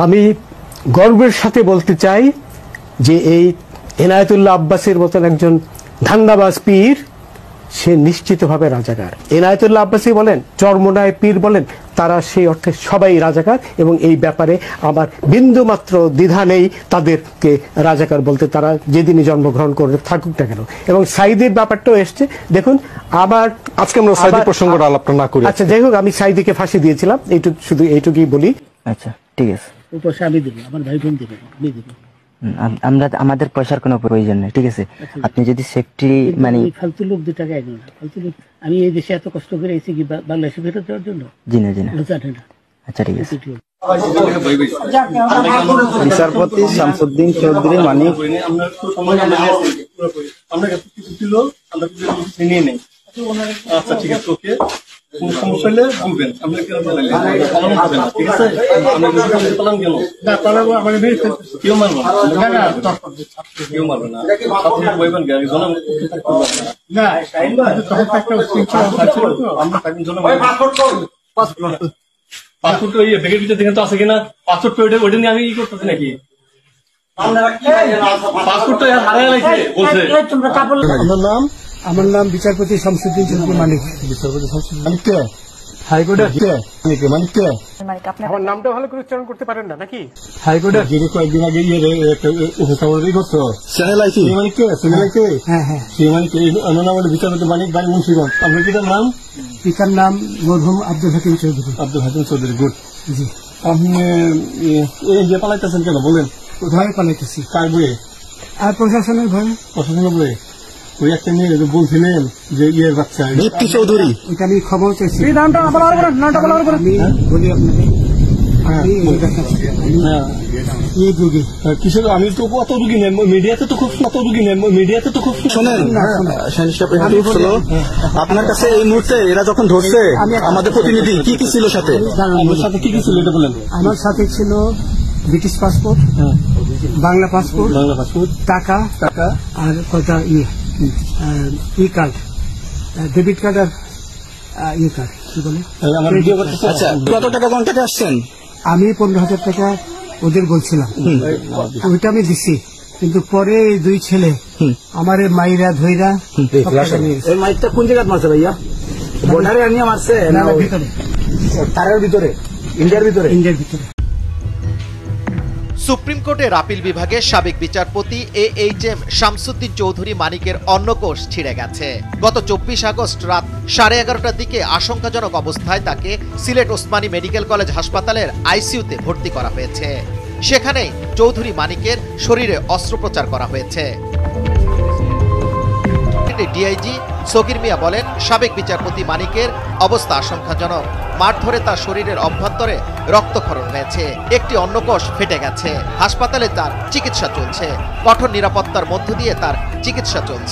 আমি গর্বের সাথে বলতে চাই যে এই এনায়েতুল্লাহ আব্বাসের মতন একজন ধান্দাবাজ পীর সে নিশ্চিতভাবে রাজাকার। এনায়েতুল্লাহ আব্বাসী বলেন, চরমোনায় পীর বলেন, তারা সেই অর্থে সবাই রাজাকার এবং এই ব্যাপারে আমার বিন্দুমাত্র দ্বিধা নেই তাদেরকে রাজাকার বলতে, তারা যেদিনই জন্মগ্রহণ করে থাকুক না কেন। এবং সাইদির ব্যাপারটাও এসছে, দেখুন আবার আজকে আমরা সাইদি প্রসঙ্গটা আলাপ না করি। আচ্ছা যাই হোক, আমি সাইদিকে ফাঁসি দিয়েছিলাম, শুধু এইটুকুই বলি। আচ্ছা ঠিক আছে, আমি দেবো, আমার ভাই বোন দেবে, আমরা আমাদের পয়সার কোনো প্রয়োজন নেই, ঠিক আছে? আপনি যদি সেফটি মানে ফালতু লোক 2 টাকা এগো না, ফালতু লোক। আমি এই দেশে এত কষ্ট করে এসেছি কি বাংলাদেশে ফেরত দেওয়ার জন্য? জি না জি না। আচ্ছা ঠিক আছে। বিচারপতি শামসুদ্দিন চৌধুরী মানিক আচ্ছা ঠিক আছে, ওকে, কোন সমস্যা হলে বলবেন, আমরা কেন পালান হবে না, ঠিক আছে? আমরা পালান কেন না, পালাবো আমাদের কেউ মারবো না, কেউ মারবে না, আপনি বলবেন গাড়ি জন না আমরা পাসপোর্ট ওই ব্যাগের ভিতরে দেখেন তো আছে কিনা, পাসপোর্ট ওইটা নিয়ে আমি ই করতেছি নাকি? পাসপোর্টটা হারাই লাগছে বলছে। আমার নাম বিচারপতি শামসুদ্দিন চৌধুরী মানিক। বিচারপতি শামসুদ্দিন মানিক কে? হাইকোর্টের কে? মানিক কে? আমার নামটা ভালো করে উচ্চারণ করতে পারেন না নাকি? হাইকোর্টের যিনি কয়েকদিন আগে উপস্থাপনাই করতো চ্যানেল আইসি মানিক কে? চ্যানেল আইসি, হ্যাঁ হ্যাঁ, সেই মানিক। আমার নাম হলো বিচারপতি মানিক বাড়ি মুন্সিগঞ্জ। আপনার পিতার নাম? পিতার নাম মরহুম আব্দুল হাকিম চৌধুরী। আব্দুল হাকিম চৌধুরী, গুড। জি। আপনি এই যে পালাইতেছেন কেন বলেন? কোথায় পালাইতেছি? কার বইয়ে? আর প্রশাসনের ভয়ে। প্রশাসনের বইয়ে ওই একটা নিয়ে বলছিলেন যে ইয়ের বাচ্চা দীপ্তি চৌধুরী, ওইটা আমি খবর চাইছি। নামটা বলি আপনাদের, কিসের? আমি তো অত রুগী নেই মিডিয়াতে, তো খুব অত রুগী নেই মিডিয়াতে, তো খুব শোনেন। আপনার কাছে এই মুহূর্তে এরা যখন ধরছে আমাদের প্রতিনিধি কি কি ছিল সাথে? আমার সাথে কি কি ছিল এটা বলেন। আমার সাথে ছিল ব্রিটিশ পাসপোর্ট, বাংলা পাসপোর্ট, টাকা আর কটা ই কার্ড, ডেবিট কার্ড আর ই কার্ড, কি বলে? আচ্ছা, কত টাকা কোন টাকা আসছেন? আমি 15,000 টাকা ওদের বলছিলাম, ওইটা আমি দিছি। কিন্তু পরে এই 2 ছেলে আমার মাইরা ধইরা। এই মাইকটা কোন জায়গায় মারছে ভাইয়া? বর্ডারে আনিয়ে মারছে না ভিতরে? তারের ভিতরে, ইন্ডিয়ার ভিতরে। সুপ্রিম কোর্টের আপিল বিভাগের সাবেক বিচারপতি AHM শামসুদ্দিন চৌধুরী মানিকের অন্নকোষ ছিঁড়ে গেছে। গত 24 আগস্ট রাত 11:30টার দিকে আশঙ্কাজনক অবস্থায় তাকে সিলেট ওসমানী মেডিকেল কলেজ হাসপাতালের ICUতে ভর্তি করা হয়েছে। সেখানেই চৌধুরী মানিকের শরীরে অস্ত্রোপচার করা হয়েছে। ডিআইজি সগির মিয়া বলেন, সাবেক বিচারপতি মানিকের অবস্থা আশঙ্কাজনক। মারধরে তার শরীরের অভ্যন্তরে রক্তক্ষরণ হয়েছে, একটি অন্নকোষ ফেটে গেছে। হাসপাতালে তার চিকিৎসা চলছে, কঠোর নিরাপত্তার মধ্য দিয়ে তার চিকিৎসা চলছে।